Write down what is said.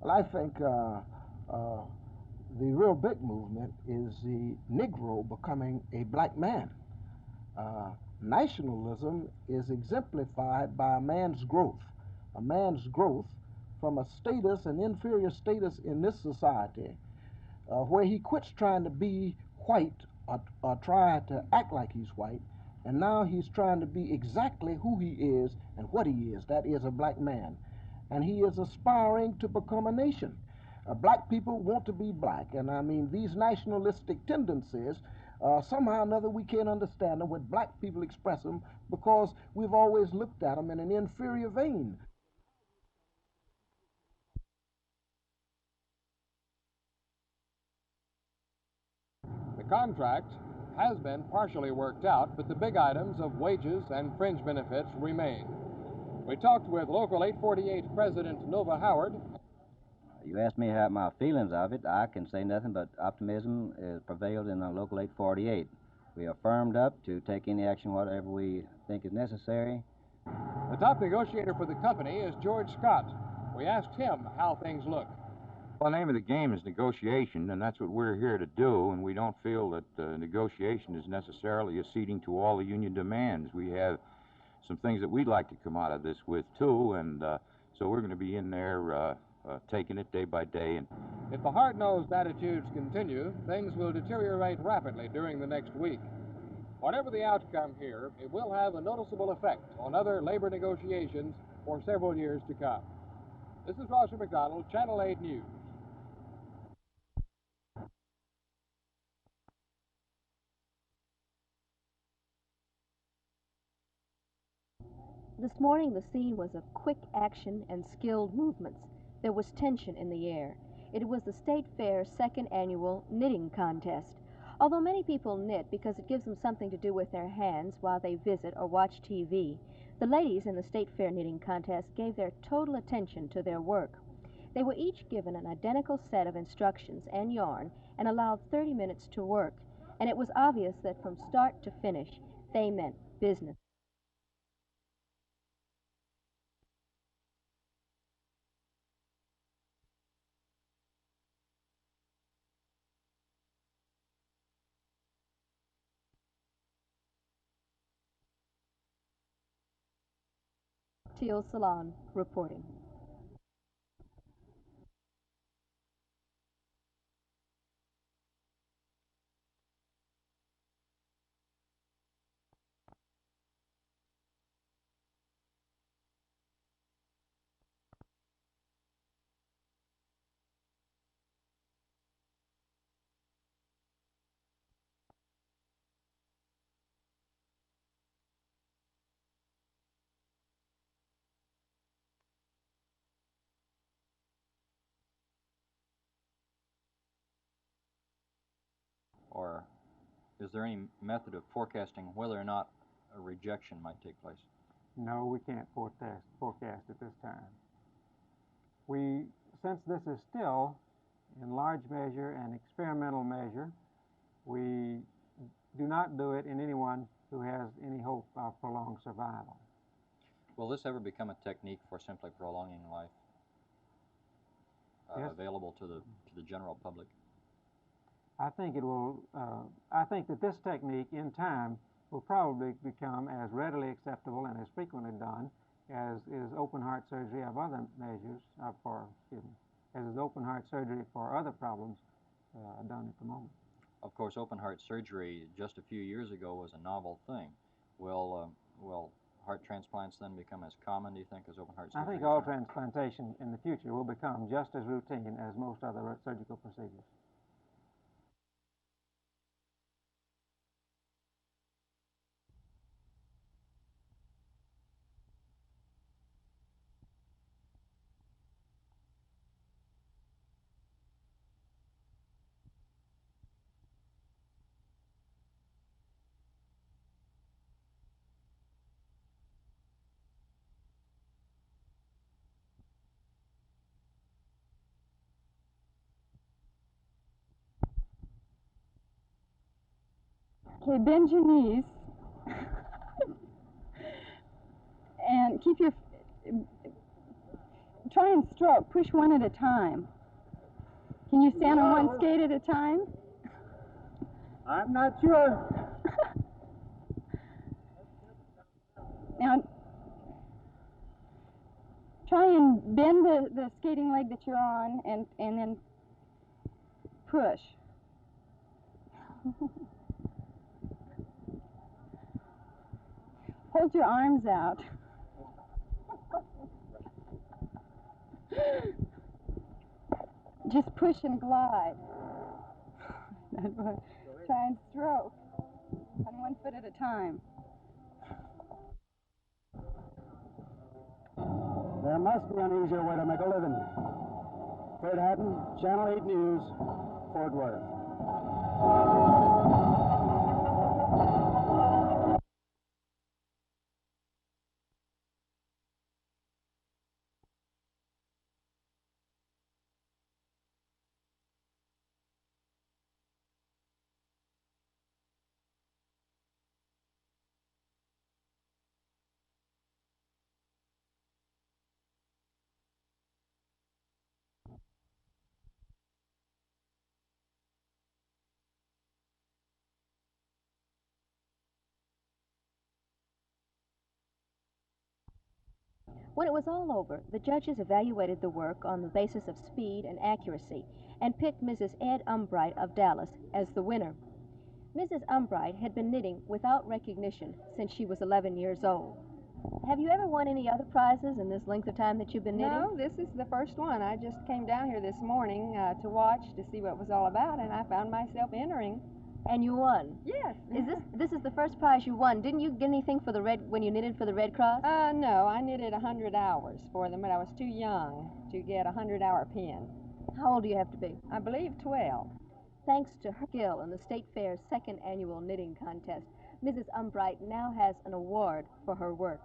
Well, I think the real big movement is the Negro becoming a black man. Uh, Nationalism is exemplified by a man's growth from a status, an inferior status in this society, where he quits trying to be white or try to act like he's white, and now he's trying to be exactly who he is and what he is. That is a black man. And he is aspiring to become a nation. Black people want to be black, and I mean, these nationalistic tendencies, somehow or another we can't understand them when black people express them because we've always looked at them in an inferior vein. The contract has been partially worked out, but the big items of wages and fringe benefits remain. We talked with Local 848 President Nova Howard. You asked me how my feelings of it. I can say nothing but optimism is prevailed in the Local 848. We are firmed up to take any action, whatever we think is necessary. The top negotiator for the company is George Scott. We asked him how things look. Well, the name of the game is negotiation, and that's what we're here to do, and we don't feel that negotiation is necessarily acceding to all the union demands. We have some things that we'd like to come out of this with, too, and so we're going to be in there taking it day by day. And if the hard-nosed attitudes continue, things will deteriorate rapidly during the next week. Whatever the outcome here, it will have a noticeable effect on other labor negotiations for several years to come. This is Roger McDonald, Channel 8 News. This morning, the scene was of quick action and skilled movements. There was tension in the air. It was the State Fair's second annual knitting contest. Although many people knit because it gives them something to do with their hands while they visit or watch TV, the ladies in the State Fair knitting contest gave their total attention to their work. They were each given an identical set of instructions and yarn and allowed 30 minutes to work, and it was obvious that from start to finish, they meant business. Teal Salon reporting. Or is there any method of forecasting whether or not a rejection might take place? No, we can't forecast at this time. Since this is still in large measure an experimental measure, we do not do it in anyone who has any hope of prolonged survival. Will this ever become a technique for simply prolonging life, Yes. available to the general public? I think it will. I think that this technique, in time, will probably become as readily acceptable and as frequently done as is open heart surgery of other measures as is open heart surgery for other problems done at the moment. Of course, open heart surgery just a few years ago was a novel thing. Will heart transplants then become as common, do you think, as open heart surgery? I think all transplantation in the future will become just as routine as most other surgical procedures. Okay, bend your knees try and stroke. Push one at a time. Can you stand on one skate at a time? I'm not sure. Now, try and bend the skating leg that you're on and then push. Hold your arms out. Just push and glide. Try and stroke on one foot at a time. There must be an easier way to make a living. Fred Hatton, Channel 8 News, Fort Worth. When it was all over, the judges evaluated the work on the basis of speed and accuracy and picked Mrs. Ed Umbright of Dallas as the winner. Mrs. Umbright had been knitting without recognition since she was 11 years old. Have you ever won any other prizes in this length of time that you've been knitting? No, this is the first one. I just came down here this morning to watch to see what it was all about, and I found myself entering. And you won? Yes. This is the first prize you won. Didn't you get anything for when you knitted for the Red Cross? No, I knitted 100 hours for them, but I was too young to get a 100-hour pin. How old do you have to be? I believe 12. Thanks to her skill in the State Fair's second annual knitting contest, Mrs. Umbright now has an award for her work.